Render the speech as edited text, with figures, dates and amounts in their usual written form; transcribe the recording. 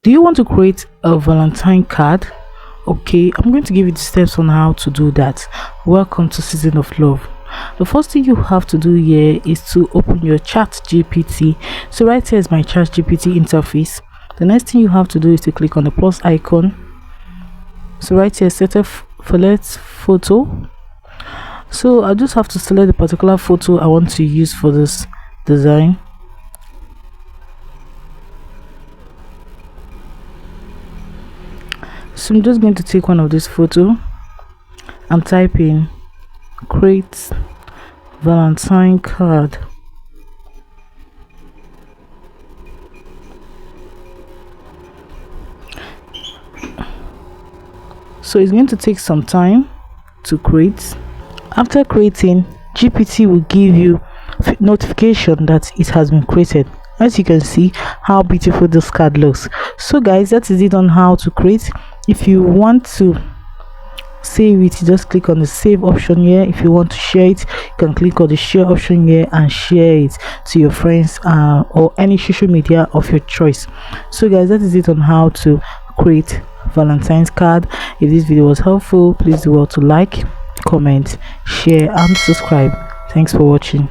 Do you want to create a Valentine card? Okay, I'm going to give you the steps on how to do that. Welcome to Season of Love. The first thing you have to do here is to open your chatgpt. So right here is my chatgpt interface. The next thing you have to do is to click on the plus icon. So right here, select photo. So I just have to select the particular photo I want to use for this design. So I'm just going to take one of this photo and type in create Valentine card. So it's going to take some time to create. After creating, GPT will give you notification that it has been created. As you can see how beautiful this card looks. So guys, that is it on how to create. If you want to save it, just click on the save option here. If you want to share it, you can click on the share option here and share it to your friends or any social media of your choice. So guys, that is it on how to create Valentine's card. If this video was helpful, please do well to like, comment, share and subscribe. Thanks for watching.